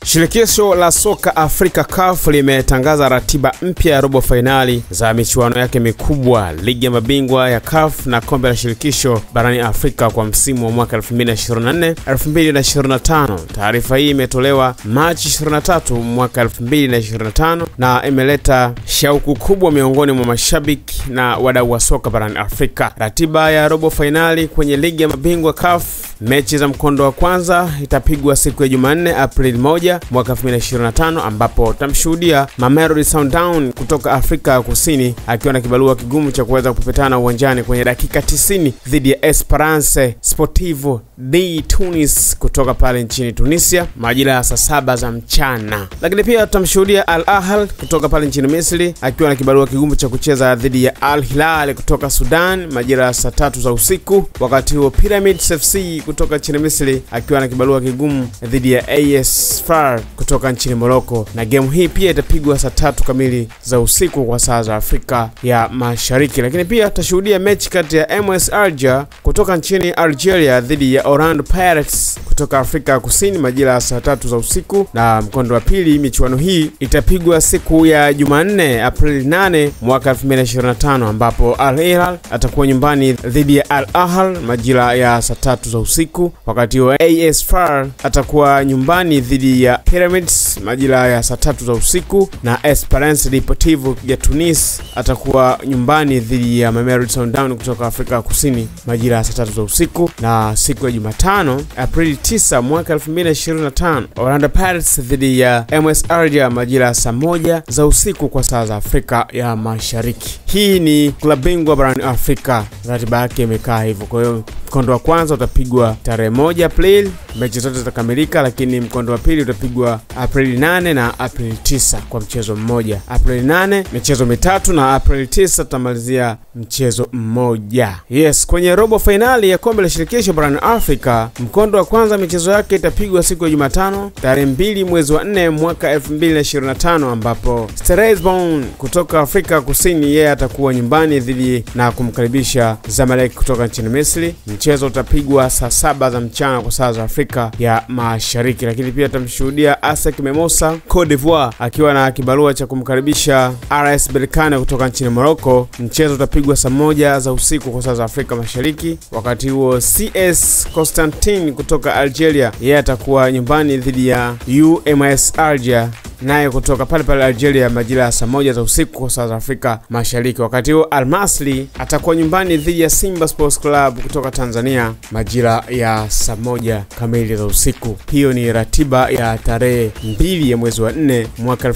Shirikisho la soka Afrika CAF limetangaza ratiba mpya ya robo finali za michuano yake mikubwa, ligi ya mabingwa ya CAF na kombe la shirikisho barani Afrika kwa msimu wa mwaka 2024-2025. Taarifa hii imetolewa Machi 23 mwaka 2025 na imeleta shauku kubwa miongoni mwa mashabiki na wadau wa soka barani Afrika. Ratiba ya robo finali kwenye ligi ya mabingwa CAF, mechi za mkondo wa kwanza itapigwa siku ya Jumanne Aprili 1 mwaka 2025, ambapo tutamshuhudia Mamelodi Sundowns kutoka Afrika Kusini akiwa na kibarua kigumu cha kuweza kupepetana uwanjani kwenye dakika 90 dhidi ya Esperance Sportive de Tunis kutoka pale nchini Tunisia majira ya saa 7 za mchana. Lakini pia tutamshuhudia Al Ahly kutoka pale nchini Misri akiwa na kibarua kigumu cha kucheza dhidi ya Al Hilal kutoka Sudan majira ya saa 3 za usiku. Wakati huo Pyramids FC kutoka nchini Misri akiwa na kibarua kigumu dhidi ya AS FAR kutoka nchini Morocco, na game hii pia itapigwa saa 3 kamili za usiku kwa saa za Afrika ya Mashariki. Lakini pia tutashuhudia mechi kati ya MS Alger kutoka nchini Algeria dhidi ya Orlando Pirates kutoka Afrika Kusini majira ya saa 3 za usiku, na mkondo wa pili michuano hii itapigwa siku ya Jumanne Aprili 8 mwaka 2025, ambapo Al Hilal atakuwa nyumbani dhidi ya Al Ahly majira ya saa 3 za usiku. Wakati wa AS FAR atakuwa nyumbani dhidi ya Pyramids majira ya saa 3 za usiku, na Esperance Sportive ya Tunis atakuwa nyumbani dhidi ya Mamelodi Sundowns kutoka Afrika Kusini majira ya saa 3 za usiku. Na siku ya Jumatano Aprili 9 mwaka 2025, Orlando Pirates dhidi ya MS Alger majira ya saa 1 za usiku kwa saa za Afrika ya Mashariki. Hii ni klabu bingwa barani Afrika, ratiba yake imekaa hivyo. Kwa hiyo mkondo wa kwanza utapigwa tarehe 1 Aprili, mechi zote zitakamilika, lakini mkondo wa pili utapigwa Aprili 8 na Aprili 9 kwa mchezo mmoja. Aprili 8 michezo mitatu na Aprili 9 tutamalizia mchezo mmoja. Yes, kwenye robo finali ya kombe la shirikisho barani Afrika, mkondo wa kwanza michezo yake itapigwa siku ya Jumatano tarehe 2 mwezi wa 4 mwaka 2025, ambapo Stellenbosch kutoka Afrika Kusini yeye atakuwa nyumbani dhidi na kumkaribisha Zamalek kutoka nchini Misri. Mchezo utapigwa saa 7 za mchana kwa saa za Afrika ya Mashariki. Lakini pia tutamshuhudia ASEC Mimosas Cote d'Ivoire akiwa na kibarua cha kumkaribisha RS Berkane kutoka nchini Morocco. Mchezo utapigwa saa 1 za usiku kwa saa za Afrika Mashariki. Wakati huo CS Constantine kutoka Algeria yeye atakuwa nyumbani dhidi ya UMS Alger naye kutoka pale Algeria majira ya saa 1 za usiku kwa saa za Afrika Mashariki. Wakati huo Al Masry atakuwa nyumbani dhidi ya Simba Sports Club kutoka Tanzania majira ya saa 1 kamili za usiku. Hiyo ni ratiba ya tarehe 2 ya mwezi wa 4 mwaka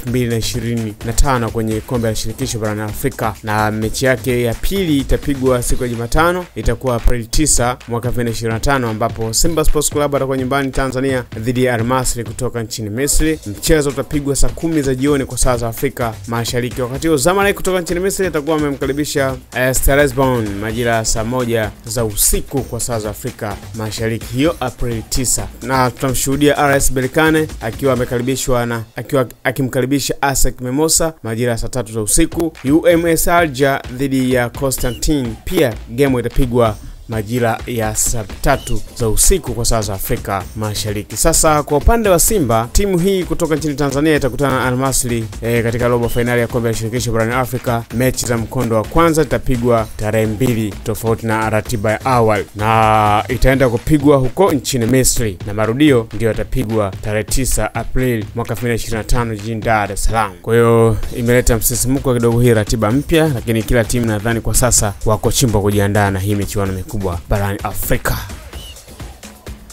2025 kwenye kombe la shirikisho barani Afrika, na mechi yake ya pili itapigwa siku ya Jumatano, itakuwa Aprili 9 mwaka 2025, ambapo Simba Sports Club atakuwa nyumbani Tanzania dhidi ya Al Masry kutoka nchini Misri. Mchezo utapigwa saa 10 za jioni kwa saa za Afrika Mashariki. Wakati huo Zamalek kutoka nchini Misri atakuwa amemkaribisha Stellenbosch majira ya saa 1 za usiku kwa saa za Afrika Mashariki, hiyo Aprili 9. Na tutamshuhudia RS Berkane akiwa amekaribishwa na akimkaribisha ASEC Mimosas majira ya saa 3 za usiku. UMS Alger dhidi ya Constantine pia game itapigwa majira ya saa 3 za usiku kwa saa za Afrika Mashariki. Sasa kwa upande wa Simba, timu hii kutoka nchini Tanzania itakutana na Al Masry katika robo finali ya kombe la shirikisho barani Afrika. Mechi za mkondo wa kwanza itapigwa tarehe 2 tofauti na ratiba ya awali, na itaenda kupigwa huko nchini Misri, na marudio ndio yatapigwa tarehe 9 Aprili mwaka 2025 jijini Dar es Salaam. Kwa hiyo imeleta msisimko kidogo hii ratiba mpya, lakini kila timu nadhani kwa sasa wako chimbo kujiandaa na hii michuano mikubwa barani Afrika.